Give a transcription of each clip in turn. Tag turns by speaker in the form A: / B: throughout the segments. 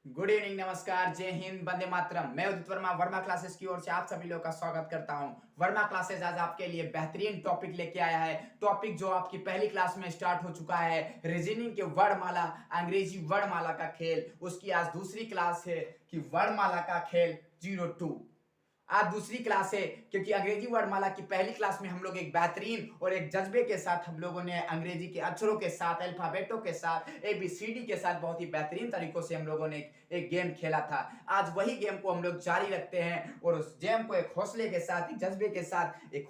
A: Good evening, नमस्कार, जय हिंद, वंदे मातरम। मैं उदित वर्मा, वर्मा क्लासेस की ओर से आप सभी लोगों का स्वागत करता हूं। वर्मा क्लासेस आज आपके लिए बेहतरीन टॉपिक लेके आया है। टॉपिक जो आपकी पहली क्लास में स्टार्ट हो चुका है, रीजनिंग के वर्णमाला, अंग्रेजी वर्णमाला का खेल। उसकी आज दूसरी क्लास है कि वर्णमाला का खेल 02। आज दूसरी क्लास है क्योंकि अंग्रेजी वर्णमाला की पहली क्लास में हम लोग एक बेहतरीन और एक जज्बे के साथ हम लोगों ने अंग्रेजी के अक्षरों के साथ, अल्फाबेटों के साथ, ABCD के साथ बहुत ही बेहतरीन तरीकों से हम लोगों ने एक गेम खेला था। आज वही गेम को हम लोग जारी रखते हैं और उस गेम को एक हौसले के साथ, एक जज्बे के साथ, एक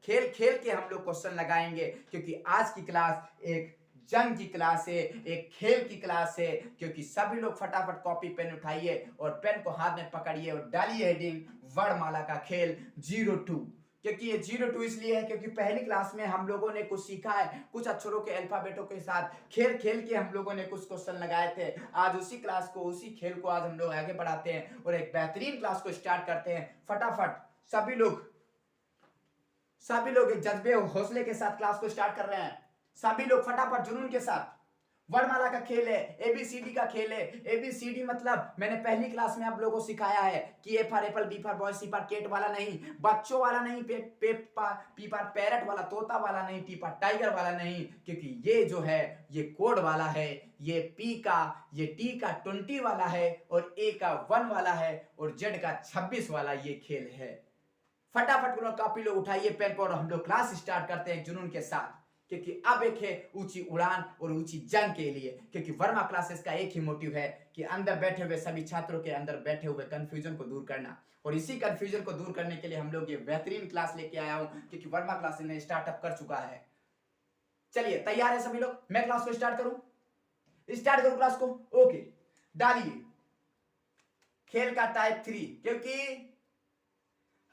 A: खेल खेल के हम लोग क्वेश्चन लगाएंगे क्योंकि आज की क्लास एक जंग की क्लास है, एक खेल की क्लास है। क्योंकि सभी लोग फटाफट कॉपी पेन उठाइए और पेन को हाथ में पकड़िए और डालिए हेडिंग वर्णमाला का खेल 02। क्योंकि ये 02 इसलिए है क्योंकि पहली क्लास में हम लोगों ने कुछ सीखा है, कुछ अक्षरों के अल्फाबेटों के साथ खेल खेल के हम लोगों ने कुछ क्वेश्चन लगाए थे। आज उसी क्लास को, उसी खेल को आज हम लोग आगे बढ़ाते हैं और एक बेहतरीन क्लास को स्टार्ट करते हैं। फटाफट सभी लोग एक जज्बे और हौसले के साथ क्लास को स्टार्ट कर रहे हैं। सभी लोग फटाफट जुनून के साथ। वर्णमाला का खेल है, ABCD का खेल है। ABCD मतलब मैंने पहली क्लास में आप लोगों को सिखाया है कि A for apple, B for boy, C for cat वाला नहीं, बच्चों वाला नहीं, P फॉर पैरट वाला, तोता वाला नहीं, T फॉर टाइगर वाला नहीं। क्योंकि ये जो है ये कोड वाला है। ये P का, ये T का 20 वाला है और A का 1 वाला है और Z का 26 वाला ये खेल है। फटाफट कॉपी लोग उठाइए, पेन पर, हम लोग क्लास स्टार्ट करते हैं जुनून के साथ। क्योंकि अब एक है ऊंची उड़ान और ऊंची जंग के लिए। क्योंकि वर्मा क्लासेस का एक ही मोटिव है कि अंदर बैठे हुए सभी छात्रों के अंदर बैठे हुए कंफ्यूजन को दूर करना। और इसी कंफ्यूजन को दूर करने के लिए हम लोग ये बेहतरीन क्लास लेके आया हूं क्योंकि वर्मा क्लासेस ने स्टार्टअप कर चुका है। चलिए, तैयार है सभी लोग? मैं क्लास को स्टार्ट करूं क्लास को? ओके, डालिए खेल का टाइप 3। क्योंकि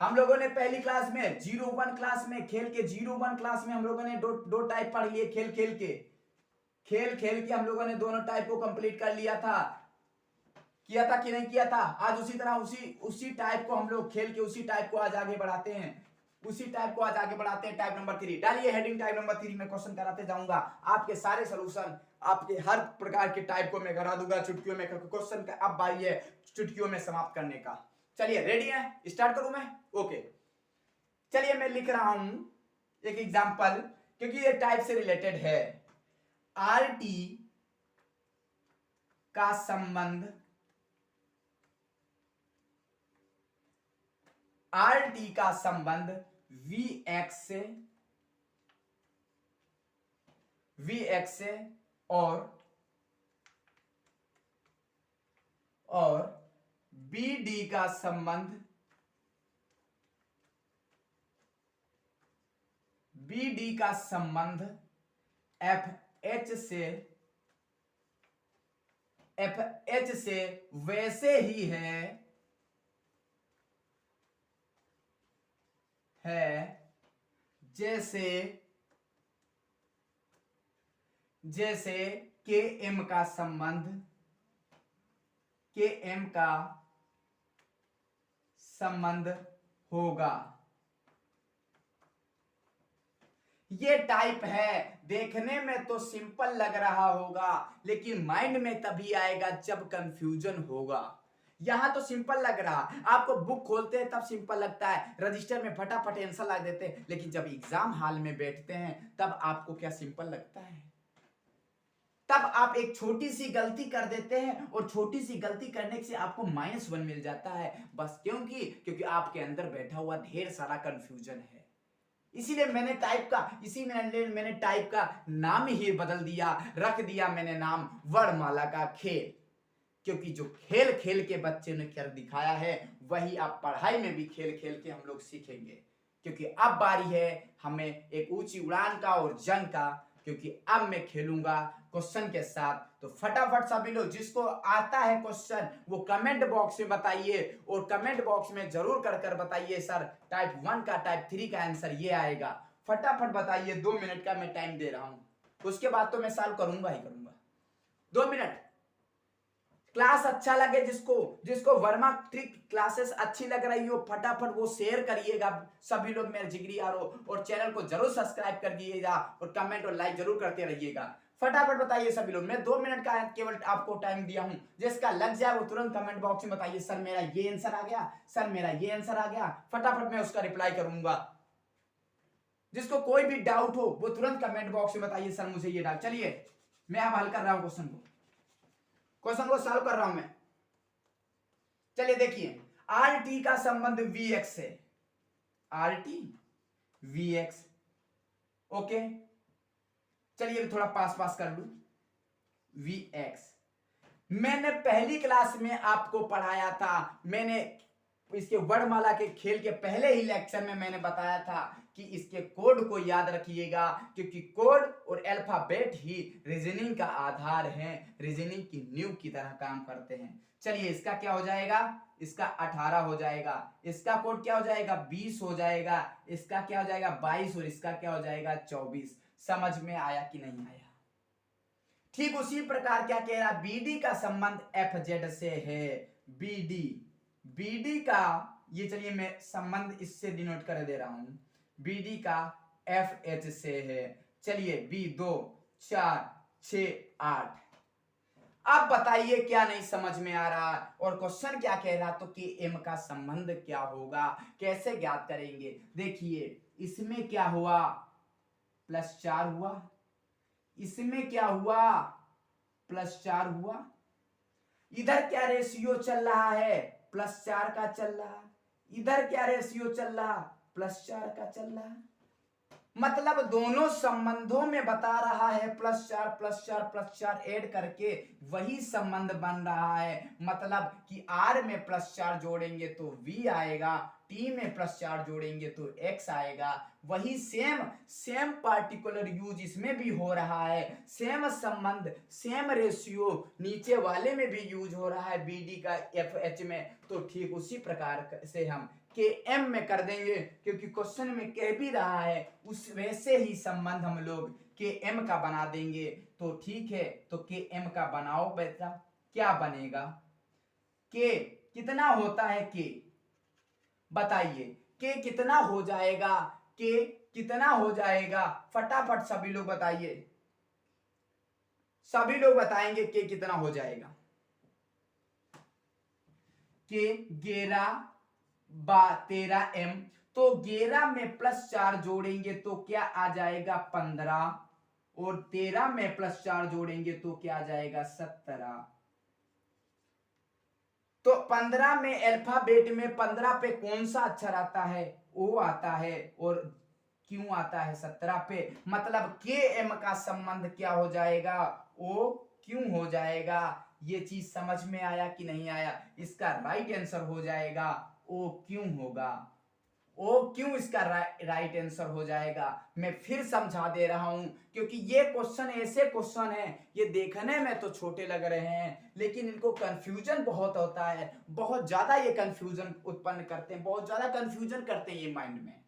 A: हम लोगों ने पहली क्लास में 01 क्लास में, खेल के 01 क्लास में हम लोगों ने दो टाइप पढ़ लिए। खेल खेल के हम लोगों ने दोनों टाइप को कंप्लीट कर लिया था। किया था कि नहीं किया था? आज उसी तरह उसी टाइप को हम लोग खेल के उसी टाइप को आज आगे बढ़ाते हैं। टाइप नंबर 3 डालिए हेडिंग टाइप नंबर 3 में क्वेश्चन कराते जाऊंगा। आपके सारे सोल्यूशन, आपके हर प्रकार के टाइप को मैं करा दूंगा चुटकियों में। क्वेश्चन का अब बारी है चुटकियों में समाप्त करने का। चलिए, रेडी है? स्टार्ट करूं मैं? ओके, चलिए मैं लिख रहा हूं एक एग्जांपल क्योंकि ये टाइप से रिलेटेड है। RT का संबंध VX से और BD का संबंध FH से वैसे ही है जैसे KM का संबंध होगा। ये टाइप है। देखने में तो सिंपल लग रहा होगा लेकिन माइंड में तभी आएगा जब कंफ्यूजन होगा। यहां तो सिंपल लग रहा, आपको बुक खोलते हैं तब सिंपल लगता है, रजिस्टर में फटाफट आंसर लगा देते हैं, लेकिन जब एग्जाम हॉल में बैठते हैं तब आपको क्या सिंपल लगता है? तब आप एक छोटी सी गलती कर देते हैं और छोटी सी गलती करने से आपको -1 मिल जाता है। बस क्योंकि आपके अंदर बैठा हुआ ढेर सारा कंफ्यूजन है। इसीलिए मैंने टाइप का नाम ही बदल दिया, रख दिया मैंने नाम वर्णमाला का खेल। क्योंकि जो खेल खेल के बच्चे ने कर दिखाया है वही आप पढ़ाई में भी खेल खेल के हम लोग सीखेंगे। क्योंकि अब बारी है हमें एक ऊंची उड़ान का और जंग का। क्योंकि अब मैं खेलूंगा क्वेश्चन के साथ। तो फटाफट सभी लोग जिसको आता है क्वेश्चन वो कमेंट बॉक्स में बताइए और कमेंट बॉक्स में जरूर कर बताइए सर टाइप 1 का, टाइप 3 का आंसर ये आएगा। फटाफट बताइए, 2 मिनट का मैं टाइम दे रहा हूं। उसके बाद तो मैं सॉल्व करूंगा ही करूंगा। 2 मिनट। क्लास अच्छा लगे, जिसको वर्मा ट्रिक क्लासेस अच्छी लग रही हो फटाफट वो शेयर करिएगा सभी लोग मेरे जिगरी यारों, और चैनल को जरूर सब्सक्राइब कर दिएगा और कमेंट और लाइक जरूर करते रहिएगा। फटाफट बताइए सभी लोग। मैं 2 मिनट का केवल आपको टाइम दिया हूं, जिसका लग जाए वो तुरंत कमेंट बॉक्स में बताइए सर मेरा ये आंसर आ गया, सर मेरा ये आंसर आ गया। फटाफट मैं उसका रिप्लाई करूंगा। जिसको कोई भी डाउट हो वो तुरंत कमेंट बॉक्स में बताइए सर मुझे ये डाउट। चलिए मैं अब हल कर रहा हूं क्वेश्चन को सॉल्व कर रहा हूं मैं। चलिए देखिए, आर टी का संबंध वी एक्स से, R T V x, okay. चलिए थोड़ा पास पास कर लू, वी एक्स मैंने पहली क्लास में आपको पढ़ाया था। मैंने इसके वर्णमाला के खेल के पहले ही लेक्चर में मैंने बताया था कि इसके कोड को याद रखिएगा, क्योंकि कोड और अल्फाबेट ही रीजनिंग का आधार है, रीजनिंग की नींव की तरह काम करते हैं। चलिए इसका क्या हो जाएगा, इसका 18 हो जाएगा, इसका कोड क्या हो जाएगा 20 हो जाएगा, इसका क्या हो जाएगा 22 और इसका क्या हो जाएगा 24। समझ में आया कि नहीं आया? ठीक उसी प्रकार क्या कह रहा, बीडी का संबंध एफ जेड से है। बीडी का ये, चलिए मैं संबंध इससे डिनोट कर दे रहा हूं, बीडी का एफ एच से है। चलिए बी 2 4 6 8। अब बताइए क्या नहीं समझ में आ रहा, और क्वेश्चन क्या कह रहा, तो कि एम का संबंध क्या होगा, कैसे ज्ञात करेंगे। देखिए इसमें क्या हुआ +4 हुआ, इसमें क्या हुआ +4 हुआ, इधर क्या रेशियो चल रहा है +4 का चल रहा, इधर क्या रेशियो चल रहा +4 का चल रहा। मतलब दोनों संबंधों में बता रहा है +4 ऐड करके वही संबंध बन रहा है। मतलब कि R में +4 जोड़ेंगे तो V आएगा, T में +4 जोड़ेंगे तो X आएगा। वही सेम पार्टिकुलर यूज इसमें भी हो रहा है, सेम संबंध सेम रेशियो नीचे वाले में भी यूज हो रहा है BD का FH में। तो ठीक उसी प्रकार से हम के एम में कर देंगे, क्योंकि क्वेश्चन में कह भी रहा है उस वैसे ही संबंध हम लोग के एम का बना देंगे। तो ठीक है, तो के एम का बनाओ बेटा, क्या बनेगा, के कितना होता है, के बताइए के कितना हो जाएगा, के कितना हो जाएगा, फटाफट सभी लोग बताइए, सभी लोग बताएंगे के कितना हो जाएगा। के 11/13 m, तो 11 में +4 जोड़ेंगे तो क्या आ जाएगा 15, और 13 में +4 जोड़ेंगे तो क्या आ जाएगा 17। तो 15 में अल्फाबेट में 15 पे कौन सा अक्षर आता है, ओ आता है, और क्यों आता है 17 पे। मतलब के एम का संबंध क्या हो जाएगा, ओ क्यों हो जाएगा। ये चीज समझ में आया कि नहीं आया? इसका राइट आंसर हो जाएगा ओ क्यों होगा, ओ क्यों इसका राइट आंसर हो जाएगा। मैं फिर समझा दे रहा हूं, क्योंकि ये क्वेश्चन ऐसे क्वेश्चन है, ये देखने में तो छोटे लग रहे हैं लेकिन इनको कंफ्यूजन बहुत होता है, बहुत ज्यादा ये कंफ्यूजन उत्पन्न करते हैं, बहुत ज्यादा कंफ्यूजन करते हैं ये माइंड में।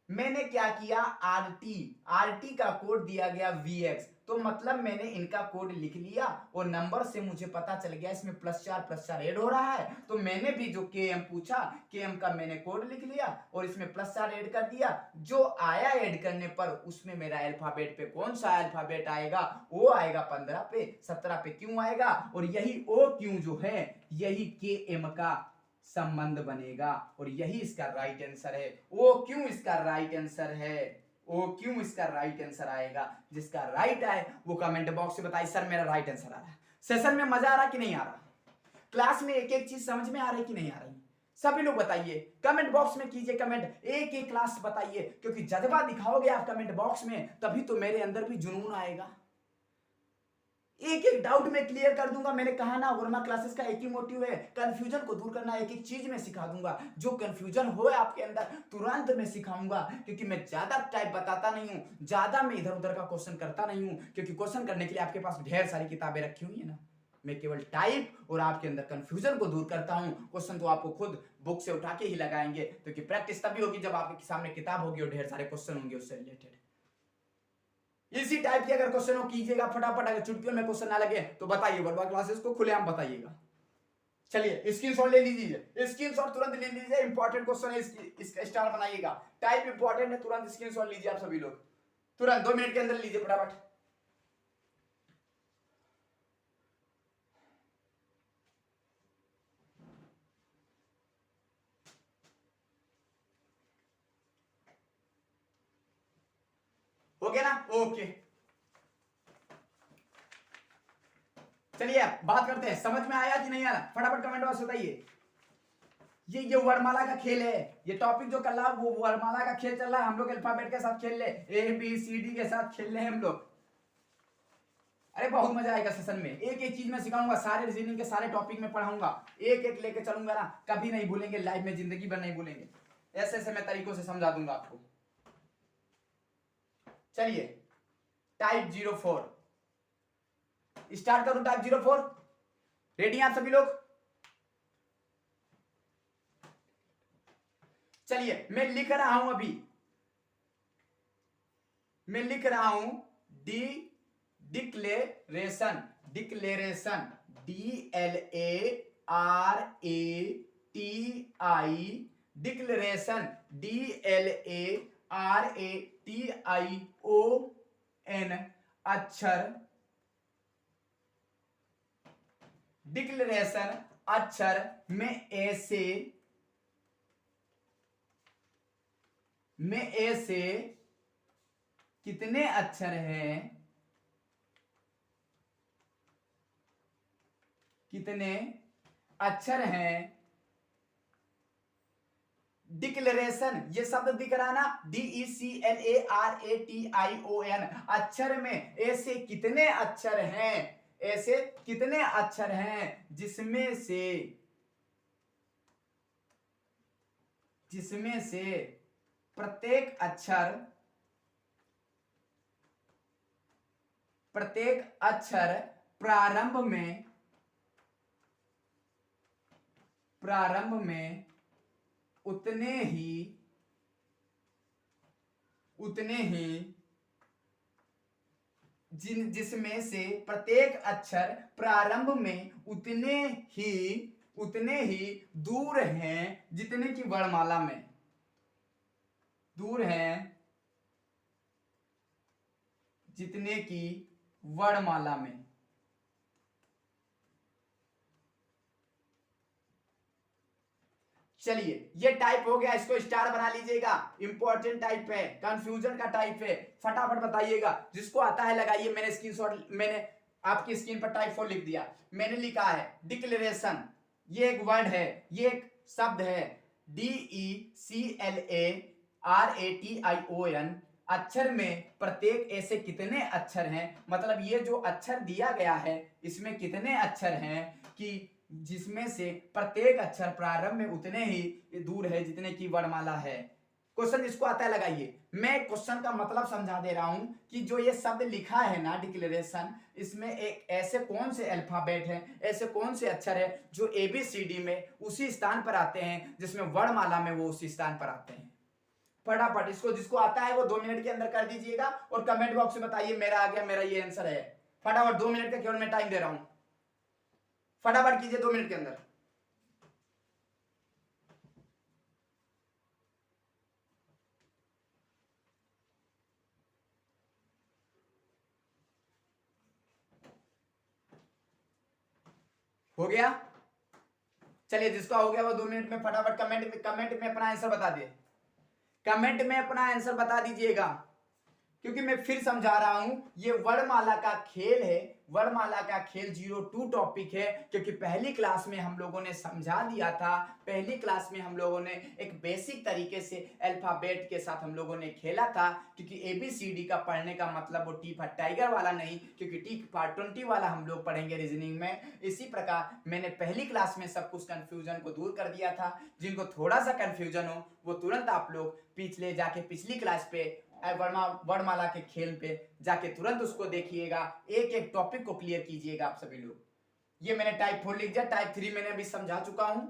A: मैंने क्या किया, आरटी का कोड दिया गया VX, तो मतलब मैंने इनका कोड लिख लिया और नंबर से मुझे पता चल गया इसमें +4 ऐड हो रहा है। तो मैंने भी जो KM पूछा, KM का मैंने कोड लिख लिया और इसमें +4 ऐड कर दिया। जो आया ऐड करने पर उसमें मेरा अल्फाबेट पे कौन सा अल्फाबेट आएगा, ओ आएगा 15 पे, 17 पे क्यों आएगा, और यही ओ क्यों जो है यही KM का संबंध बनेगा, और यही इसका राइट आंसर है। ओ क्यों इसका राइट आंसर है, ओ क्यों इसका राइट आंसर आएगा। जिसका राइट आए वो कमेंट बॉक्स में बताइए सर मेरा राइट आंसर आ रहा है। सेशन में मजा आ रहा कि नहीं आ रहा, क्लास में एक एक चीज समझ में आ रही कि नहीं आ रही, सभी लोग बताइए कमेंट बॉक्स में कीजिए कमेंट, एक एक क्लास बताइए, क्योंकि जज्बा दिखाओगे आप कमेंट बॉक्स में तभी तो मेरे अंदर भी जुनून आएगा। एक एक डाउट में क्लियर कर दूंगा। मैंने कहा ना वर्मा क्लासेस का एक ही मोटिव है, कंफ्यूजन को दूर करना। एक एक चीज में सिखा दूंगा, जो कंफ्यूजन हो आपके अंदर तुरंत मैं सिखाऊंगा, क्योंकि मैं ज्यादा टाइप बताता नहीं हूं, ज्यादा मैं इधर उधर का क्वेश्चन करता नहीं हूं, क्योंकि क्वेश्चन करने के लिए आपके पास ढेर सारी किताबें रखी हुई है ना। मैं केवल टाइप और आपके अंदर कंफ्यूजन को दूर करता हूं। क्वेश्चन तो आपको खुद बुक से उठा के ही लगाएंगे, क्योंकि प्रैक्टिस तभी होगी जब आपके सामने किताब होगी और ढेर सारे क्वेश्चन होंगे उससे रिलेटेड। इसी टाइप की अगर क्वेश्चन हो कीजिएगा फटाफट, अगर चुटकियों में क्वेश्चन ना लगे तो बताइए, वर्बा क्लासेस को खुलेआम बताइएगा। चलिए स्क्रीनशॉट ले लीजिए, स्क्रीनशॉट तुरंत ले लीजिए, इंपॉर्टेंट क्वेश्चन है, इसका स्टार बनाइएगा, टाइप इंपॉर्टेंट है, तुरंत स्क्रीनशॉट लीजिए आप सभी लोग, तुरंत 2 मिनट के अंदर लीजिए फटाफट। ओके ना, ओके। चलिए बात करते हैं, समझ में आया कि नहीं आया, फटाफट कमेंट बॉक्स बताइए। ये वर्णमाला का खेल है, ये टॉपिक जो कल वो वर्णमाला का खेल चल रहा है, हम लोग अल्फाबेट के साथ खेल ले, ए बी सी डी के साथ खेल रहे हैं हम लोग। अरे बहुत मजा आएगा सेशन में, एक एक चीज मैं सिखाऊंगा, सारे रीजनिंग के सारे टॉपिक में पढ़ाऊंगा, एक एक लेके चलूंगा ना, कभी नहीं भूलेंगे लाइफ में, जिंदगी भर नहीं भूलेंगे, ऐसे ऐसे मैं तरीकों से समझा दूंगा आपको। चलिए टाइप 04 स्टार्ट करूं, टाइप 04, रेडी आप सभी लोग? चलिए मैं लिख रहा हूं, अभी मैं लिख रहा हूं declaration, declaration, DLARATI, declaration, DLARATION, अक्षर, डिक्लेरेशन अक्षर में ऐसे कितने अक्षर हैं, कितने अक्षर हैं। डिक्लेरेशन ये शब्द दिख रहा ना, DECLARATION, अक्षर में ऐसे कितने अक्षर हैं, ऐसे कितने अक्षर हैं जिसमें से प्रत्येक अक्षर प्रारंभ में उतने ही जिसमें से प्रत्येक अक्षर प्रारंभ में उतने ही दूर हैं जितने की वर्णमाला में दूर हैं, जितने की वर्णमाला में। चलिए ये टाइप हो गया, इसको स्टार बना लीजिएगा, इंपॉर्टेंट टाइप है, कंफ्यूजन का टाइप है, फटाफट बताइएगा, जिसको आता है लगाइए। मैंने स्क्रीनशॉट, मैंने आपकी स्क्रीन पर टाइप 4 लिख दिया, मैंने लिखा है डिक्लेरेशन, ये एक वर्ड है, ये एक शब्द है, DECLARATION, अक्षर में प्रत्येक ऐसे कितने अक्षर हैं, मतलब ये जो अक्षर दिया गया है इसमें कितने अक्षर हैं कि जिसमें से प्रत्येक अक्षर प्रारंभ में उतने ही दूर है जितने की वर्णमाला है। क्वेश्चन जिसको आता है लगाइए। मैं क्वेश्चन का मतलब समझा दे रहा हूं कि जो ये शब्द लिखा है ना डिक्लेरेशन, इसमें एक ऐसे कौन से अल्फाबेट हैं, ऐसे कौन से अक्षर है जो ABCD में उसी स्थान पर आते हैं जिसमें वर्णमाला में वो उसी स्थान पर आते हैं। फटाफट इसको जिसको आता है वो 2 मिनट के अंदर कर दीजिएगा और कमेंट बॉक्स में बताइए मेरा आ गया, मेरा ये आंसर है। फटाफट 2 मिनट का केवल मैं टाइम दे रहा हूं, फटाफट कीजिए 2 मिनट के अंदर। हो गया? चलिए जिसका हो गया वो 2 मिनट में फटाफट कमेंट में अपना आंसर बता दे, कमेंट में अपना आंसर बता दीजिएगा, क्योंकि मैं फिर समझा रहा हूं ये वर्णमाला का खेल है, वर्णमाला का खेल 02 टॉपिक है, क्योंकि पहली क्लास में हम लोगों ने समझा दिया था, पहली क्लास में हम लोगों ने एक बेसिक तरीके से अल्फाबेट के साथ हम लोगों ने खेला था, क्योंकि ABCD का पढ़ने का मतलब वो टी फॉर टाइगर वाला नहीं, क्योंकि टी फॉर 20 वाला हम लोग पढ़ेंगे रीजनिंग में। इसी प्रकार मैंने पहली क्लास में सब कुछ कंफ्यूजन को दूर कर दिया था। जिनको थोड़ा सा कंफ्यूजन हो वो तुरंत आप लोग पिछली क्लास पे वर्णमाला के खेल पे जाके तुरंत उसको देखिएगा, एक एक टॉपिक को क्लियर कीजिएगा आप सभी लोग। ये मैंने टाइप 4 लिख दिया, टाइप 3 मैंने अभी समझा चुका हूं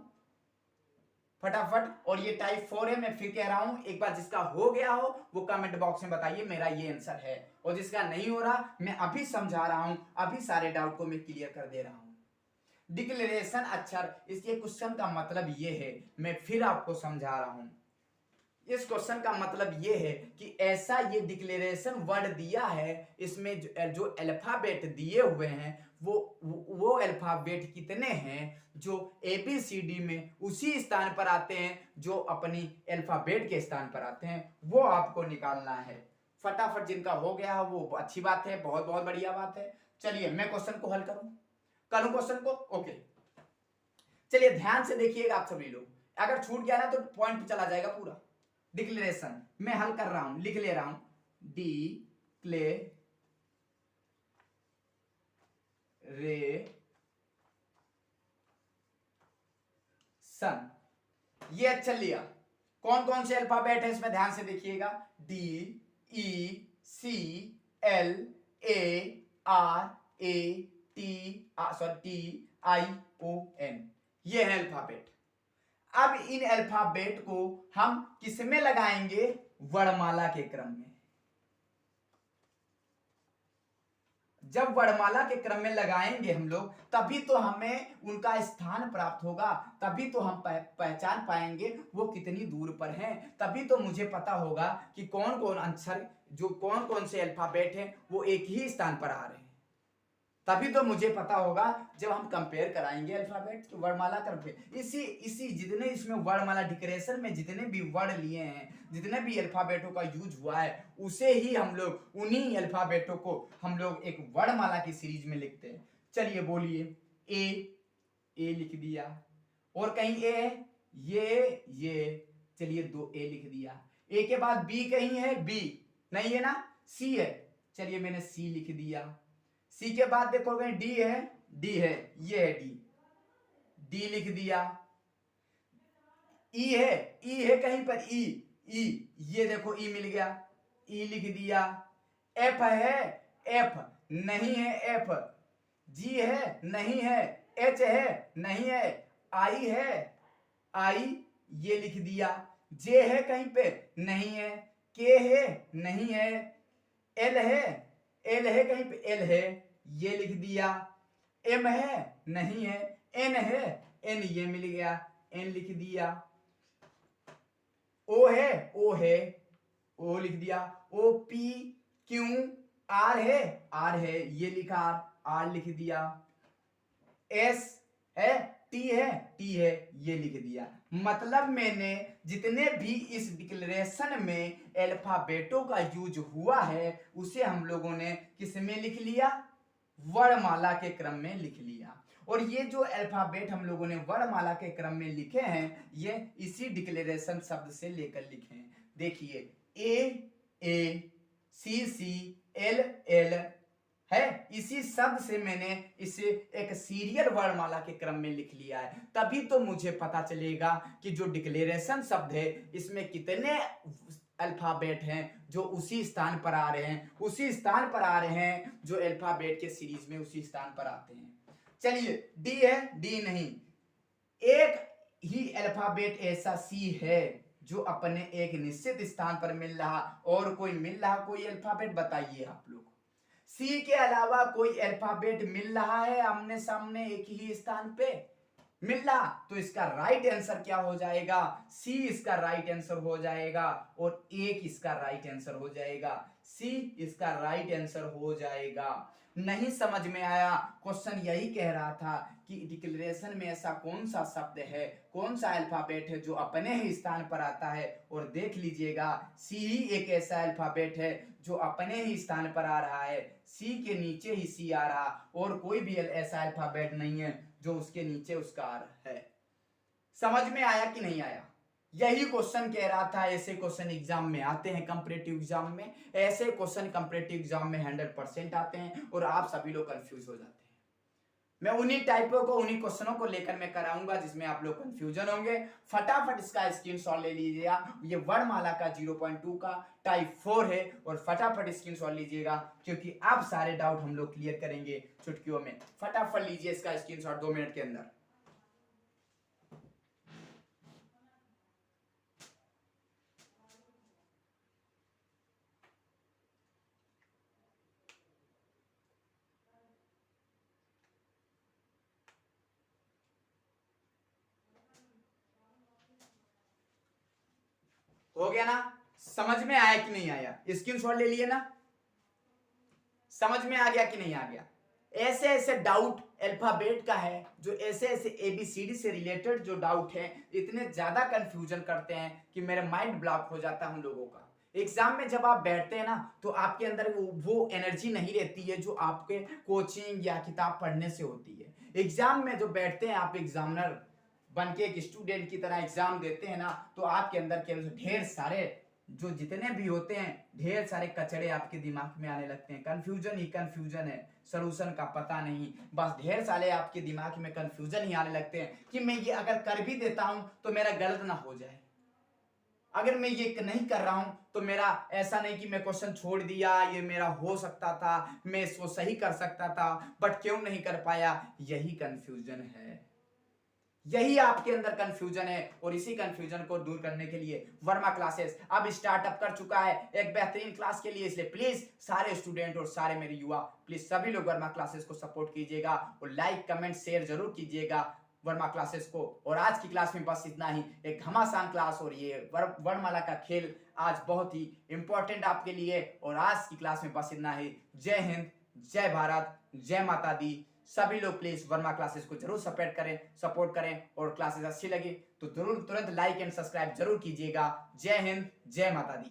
A: फटाफट, और ये टाइप 4 है। मैं फिर कह रहा हूं, एक बार जिसका हो गया हो वो कमेंट बॉक्स में बताइए मेरा ये आंसर है, और जिसका नहीं हो रहा मैं अभी समझा रहा हूं, अभी सारे डाउट को मैं क्लियर कर दे रहा हूं। डिक्लेरेशन अक्षर, इसके क्वेश्चन का मतलब ये है, मैं फिर आपको समझा रहा हूं। इस क्वेश्चन का मतलब ये है कि ऐसा ये डिक्लेरेशन वर्ड दिया है, इसमें जो अल्फाबेट दिए हुए हैं वो अल्फाबेट कितने हैं जो ABCD में उसी स्थान पर आते हैं जो अपनी अल्फाबेट के स्थान पर आते हैं, वो आपको निकालना है। फटाफट जिनका हो गया वो अच्छी बात है, बहुत बहुत बढ़िया बात है। चलिए मैं क्वेश्चन को हल करूं क्वेश्चन को। ओके चलिए ध्यान से देखिएगा आप सभी लोग, अगर छूट गया ना तो पॉइंट पे चला जाएगा पूरा। डिक्लेरेशन मैं हल कर रहा हूं, लिख ले रहा हूं, डिक्लेरेशन। ये अच्छा लिया। कौन कौन से अल्फाबेट है इसमें ध्यान से देखिएगा, D E C L A R A T I O N, ये है अल्फाबेट। अब इन अल्फाबेट को हम किसमें लगाएंगे, वर्णमाला के क्रम में। जब वर्णमाला के क्रम में लगाएंगे हम लोग तभी तो हमें उनका स्थान प्राप्त होगा, तभी तो हम पहचान पाएंगे वो कितनी दूर पर हैं, तभी तो मुझे पता होगा कि कौन कौन अक्षर, जो कौन कौन से अल्फाबेट हैं वो एक ही स्थान पर आ रहे हैं। तभी तो मुझे पता होगा जब हम कंपेयर कराएंगे अल्फाबेट तो वर्णमाला क्रम पे। इसी जितने इसमें वर्णमाला डिक्लेरेशन में जितने भी वर्ड लिए हैं, जितने भी अल्फाबेटों का यूज हुआ है, उसे ही हम लोग उन्हीं अल्फाबेटों को हम लोग एक वर्णमाला की सीरीज में लिखते हैं। चलिए बोलिए, ए लिख दिया, और कहीं ए है, ये चलिए 2 ए लिख दिया। ए के बाद बी कहीं है, बी नहीं है ना, सी है, चलिए मैंने सी लिख दिया। सी के बाद देखोगे डी है, ये है डी लिख दिया। ई है कहीं पर, ई ये देखो ई मिल गया, ई लिख दिया। एफ है, एफ नहीं है, एफ। जी है नहीं है, एच है नहीं है, आई है, आई ये लिख दिया। जे है कहीं पे नहीं है, के है नहीं है, एल है कहीं पे, एल है ये लिख दिया। एम है नहीं है, एन है, एन ये मिल गया, एन लिख दिया। ओ है, ओ लिख दिया। ओ पी क्यू आर है ये लिखा, आर लिख दिया। एस है, टी है ये लिख दिया। मतलब मैंने जितने भी इस डिक्लेरेशन में अल्फाबेटों का यूज हुआ है उसे हम लोगों ने किस में लिख लिया, वर्णमाला के क्रम में लिख लिया। और ये जो अल्फाबेट हम लोगों ने वर्णमाला के क्रम में लिखे हैं ये इसी डिक्लेरेशन शब्द से लेकर लिखे हैं। देखिए ए सी एल है, इसी शब्द से मैंने इसे एक सीरियल वर्णमाला के क्रम में लिख लिया है। तभी तो मुझे पता चलेगा कि जो डिक्लेरेशन शब्द है इसमें कितने अल्फाबेट हैं जो उसी स्थान पर आ रहे हैं, जो अल्फाबेट के सीरीज में उसी स्थान पर आते हैं। चलिए डी है, डी नहीं, एक ही अल्फाबेट ऐसा सी है जो अपने एक निश्चित स्थान पर मिल रहा, और कोई मिल रहा कोई अल्फाबेट बताइए आप लोग। सी के अलावा कोई अल्फाबेट मिल रहा है आमने सामने एक ही स्थान पे मिल रहा, तो इसका राइट आंसर क्या हो जाएगा, सी इसका राइट आंसर हो जाएगा, और एक इसका राइट आंसर हो जाएगा, सी इसका राइट आंसर हो जाएगा। नहीं समझ में आया, क्वेश्चन यही कह रहा था कि डिक्लेरेशन में ऐसा कौन सा शब्द है, कौन सा अल्फाबेट है जो अपने ही स्थान पर आता है, और देख लीजिएगा सी ही एक ऐसा अल्फाबेट है जो अपने ही स्थान पर आ रहा है, सी के नीचे ही सी आ रहा, और कोई भी ऐसा अल्फाबेट नहीं है जो उसके नीचे उसका आ रहा है। समझ में आया कि नहीं आया? यही क्वेश्चन कह रहा था, ऐसे क्वेश्चन एग्जाम में आते हैं, कंपैरेटिव एग्जाम में ऐसे क्वेश्चन कंपैरेटिव एग्जाम में 100% आते हैं, और आप सभी लोग कंफ्यूज हो जाते हैं। मैं उन्हीं टाइपों को, उन्हीं क्वेश्चनों को लेकर मैं कराऊंगा जिसमें आप लोग कंफ्यूजन होंगे। फटाफट इसका स्क्रीनशॉट ले लीजिएगा, ये वर्णमाला का 0.2 का टाइप 4 है, और फटाफट स्क्रीनशॉट लीजिएगा क्योंकि आप सारे डाउट हम लोग क्लियर करेंगे चुटकियों में। फटाफट लीजिए इसका स्क्रीनशॉट 2 मिनट के अंदर। हो गया ना? समझ में आया कि नहीं आया? स्क्रीनशॉट ले लिए ना? समझ में आ गया कि नहीं आ गया? ऐसे ऐसे डाउट अल्फाबेट का है, जो ऐसे ऐसे एबीसीडी से रिलेटेड जो डाउट है, इतने ज्यादा कंफ्यूजन करते हैं कि मेरा माइंड ब्लॉक हो जाता है हम लोगों का। एग्जाम में जब आप बैठते हैं ना तो आपके अंदर वो एनर्जी नहीं रहती है जो आपके कोचिंग या किताब पढ़ने से होती है। एग्जाम में जो बैठते हैं आप एग्जामिनर बन के एक स्टूडेंट की तरह एग्जाम देते हैं ना तो आपके अंदर केवल ढेर सारे जो जितने भी होते हैं ढेर सारे कचड़े आपके दिमाग में आने लगते हैं। कंफ्यूजन ही कंफ्यूजन है, सलूशन का पता नहीं, बस ढेर सारे आपके दिमाग में कंफ्यूजन ही आने लगते हैं कि मैं ये अगर कर भी देता हूं तो मेरा गलत ना हो जाए, अगर मैं ये नहीं कर रहा हूं तो मेरा ऐसा नहीं कि मैं क्वेश्चन छोड़ दिया, ये मेरा हो सकता था, मैं इसको सही कर सकता था बट क्यों नहीं कर पाया। यही कंफ्यूजन है, यही आपके अंदर कंफ्यूजन है। और इसी कंफ्यूजन को दूर करने के लिए वर्मा क्लासेस अब स्टार्टअप कर चुका है एक बेहतरीन क्लास के लिए। इसलिए प्लीज सारे स्टूडेंट और सारे मेरे युवा प्लीज सभी लोग वर्मा क्लासेस को सपोर्ट कीजिएगा और लाइक कमेंट शेयर जरूर कीजिएगा वर्मा क्लासेस को। और आज की क्लास में बस इतना ही, एक घमासान क्लास और ये वर्णमाला का खेल आज बहुत ही इंपॉर्टेंट आपके लिए। और आज की क्लास में बस इतना ही। जय हिंद, जय भारत, जय माता दी। सभी लोग प्लीज वर्मा क्लासेस को जरूर सपोर्ट करें और क्लासेस अच्छी लगी तो जरूर तुरंत लाइक एंड सब्सक्राइब जरूर कीजिएगा। जय हिंद, जय माता दी।